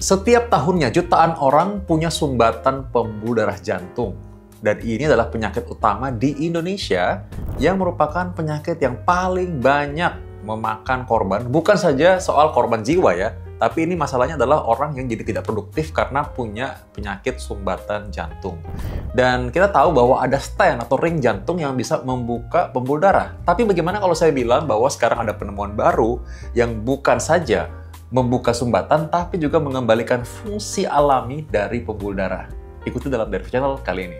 Setiap tahunnya jutaan orang punya sumbatan pembuluh darah jantung. Dan ini adalah penyakit utama di Indonesia yang merupakan penyakit yang paling banyak memakan korban. Bukan saja soal korban jiwa ya, tapi ini masalahnya adalah orang yang jadi tidak produktif karena punya penyakit sumbatan jantung. Dan kita tahu bahwa ada stent atau ring jantung yang bisa membuka pembuluh darah. Tapi bagaimana kalau saya bilang bahwa sekarang ada penemuan baru yang bukan saja membuka sumbatan, tapi juga mengembalikan fungsi alami dari pembuluh darah. Ikuti dalam Dive Channel kali ini.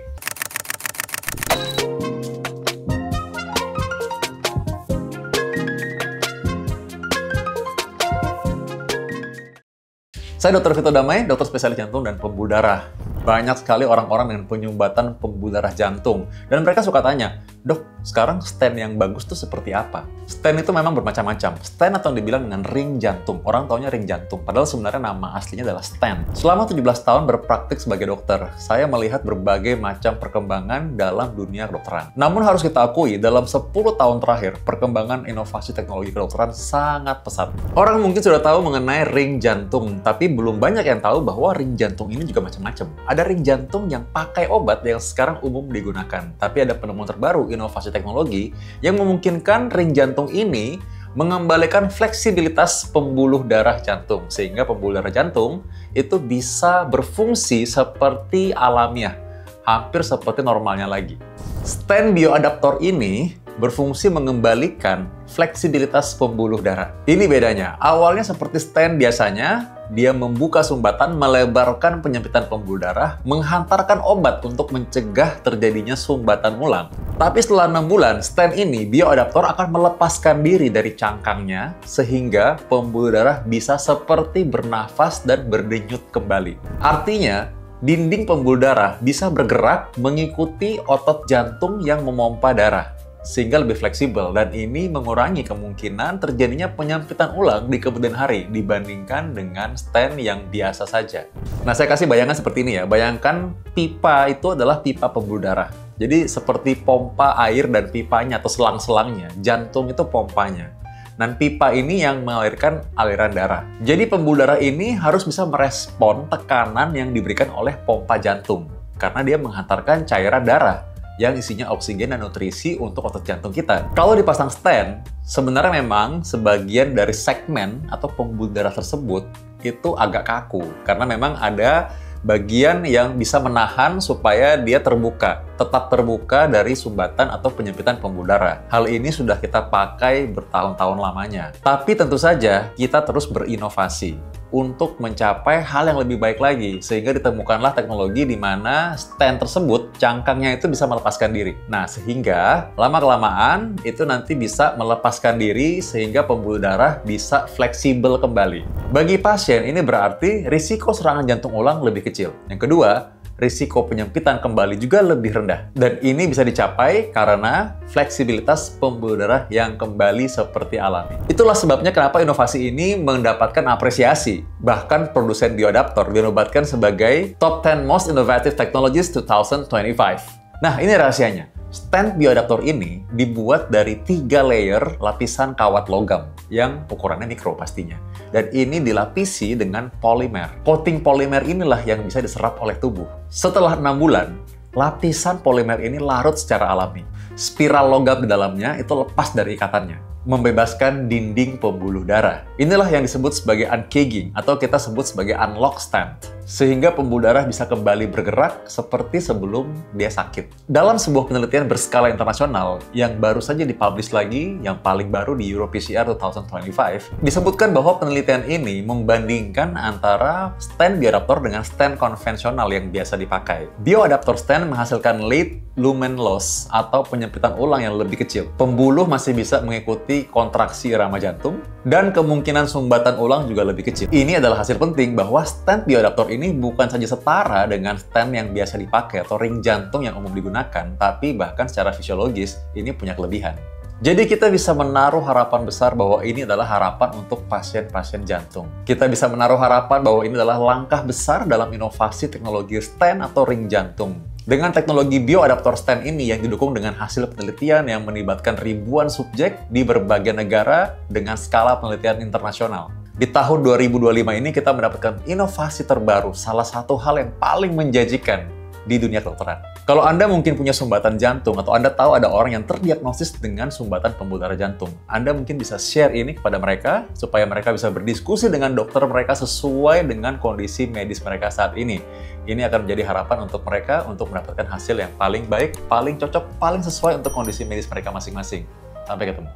Saya Dr. Vito Damai, dokter spesialis jantung dan pembuluh darah. Banyak sekali orang-orang dengan penyumbatan pembuluh darah jantung. Dan mereka suka tanya, "Dok, sekarang stent yang bagus tuh seperti apa?" Stent itu memang bermacam-macam. Stent atau yang dibilang dengan ring jantung. Orang taunya ring jantung, padahal sebenarnya nama aslinya adalah stent. Selama 17 tahun berpraktik sebagai dokter, saya melihat berbagai macam perkembangan dalam dunia kedokteran. Namun harus kita akui, dalam 10 tahun terakhir, perkembangan inovasi teknologi kedokteran sangat pesat. Orang mungkin sudah tahu mengenai ring jantung, tapi belum banyak yang tahu bahwa ring jantung ini juga macam-macam. Ada ring jantung yang pakai obat yang sekarang umum digunakan. Tapi ada penemuan terbaru, inovasi teknologi, yang memungkinkan ring jantung ini mengembalikan fleksibilitas pembuluh darah jantung. Sehingga pembuluh darah jantung itu bisa berfungsi seperti alamiah. Hampir seperti normalnya lagi. Stent bioadaptor ini berfungsi mengembalikan fleksibilitas pembuluh darah. Ini bedanya. Awalnya seperti stent biasanya, dia membuka sumbatan, melebarkan penyempitan pembuluh darah, menghantarkan obat untuk mencegah terjadinya sumbatan ulang. Tapi setelah 6 bulan, stent ini, bioadaptor akan melepaskan diri dari cangkangnya, sehingga pembuluh darah bisa seperti bernafas dan berdenyut kembali. Artinya, dinding pembuluh darah bisa bergerak mengikuti otot jantung yang memompa darah, sehingga lebih fleksibel, dan ini mengurangi kemungkinan terjadinya penyempitan ulang di kemudian hari dibandingkan dengan stent yang biasa saja. Nah, saya kasih bayangan seperti ini ya. Bayangkan pipa itu adalah pipa pembuluh darah. Jadi seperti pompa air dan pipanya atau selang-selangnya. Jantung itu pompanya. Dan pipa ini yang mengalirkan aliran darah. Jadi pembuluh darah ini harus bisa merespon tekanan yang diberikan oleh pompa jantung. Karena dia menghantarkan cairan darah yang isinya oksigen dan nutrisi untuk otot jantung kita. Kalau dipasang stent, sebenarnya memang sebagian dari segmen atau pembuluh darah tersebut itu agak kaku. Karena memang ada bagian yang bisa menahan supaya dia terbuka, tetap terbuka dari sumbatan atau penyempitan pembuluh darah. Hal ini sudah kita pakai bertahun-tahun lamanya. Tapi tentu saja kita terus berinovasi untuk mencapai hal yang lebih baik lagi, sehingga ditemukanlah teknologi di mana stent tersebut, cangkangnya itu bisa melepaskan diri. Nah, sehingga lama-kelamaan itu nanti bisa melepaskan diri sehingga pembuluh darah bisa fleksibel kembali. Bagi pasien, ini berarti risiko serangan jantung ulang lebih kecil. Yang kedua, risiko penyempitan kembali juga lebih rendah. Dan ini bisa dicapai karena fleksibilitas pembuluh darah yang kembali seperti alami. Itulah sebabnya kenapa inovasi ini mendapatkan apresiasi. Bahkan produsen bioadaptor dinobatkan sebagai Top 10 Most Innovative Technologies 2025. Nah, ini rahasianya. Stent bioadaptor ini dibuat dari 3 layer lapisan kawat logam yang ukurannya mikro pastinya. Dan ini dilapisi dengan polimer. Coating polimer inilah yang bisa diserap oleh tubuh. Setelah 6 bulan, lapisan polimer ini larut secara alami. Spiral logam di dalamnya itu lepas dari ikatannya, membebaskan dinding pembuluh darah. Inilah yang disebut sebagai uncaging atau kita sebut sebagai unlock stent. Sehingga pembuluh darah bisa kembali bergerak seperti sebelum dia sakit. Dalam sebuah penelitian berskala internasional yang baru saja dipublish lagi, yang paling baru di EuroPCR 2025, disebutkan bahwa penelitian ini membandingkan antara stent bioadaptor dengan stent konvensional yang biasa dipakai. Bioadaptor stent menghasilkan late lumen loss atau penyempitan ulang yang lebih kecil. Pembuluh masih bisa mengikuti kontraksi irama jantung, dan kemungkinan sumbatan ulang juga lebih kecil. Ini adalah hasil penting bahwa stent bioadaptor ini bukan saja setara dengan stent yang biasa dipakai atau ring jantung yang umum digunakan, tapi bahkan secara fisiologis ini punya kelebihan. Jadi kita bisa menaruh harapan besar bahwa ini adalah harapan untuk pasien-pasien jantung. Kita bisa menaruh harapan bahwa ini adalah langkah besar dalam inovasi teknologi stent atau ring jantung. Dengan teknologi bioadaptor stent ini yang didukung dengan hasil penelitian yang melibatkan ribuan subjek di berbagai negara dengan skala penelitian internasional. Di tahun 2025 ini kita mendapatkan inovasi terbaru, salah satu hal yang paling menjanjikan di dunia kedokteran. Kalau Anda mungkin punya sumbatan jantung, atau Anda tahu ada orang yang terdiagnosis dengan sumbatan pembuluh darah jantung, Anda mungkin bisa share ini kepada mereka, supaya mereka bisa berdiskusi dengan dokter mereka sesuai dengan kondisi medis mereka saat ini. Ini akan menjadi harapan untuk mereka untuk mendapatkan hasil yang paling baik, paling cocok, paling sesuai untuk kondisi medis mereka masing-masing. Sampai ketemu.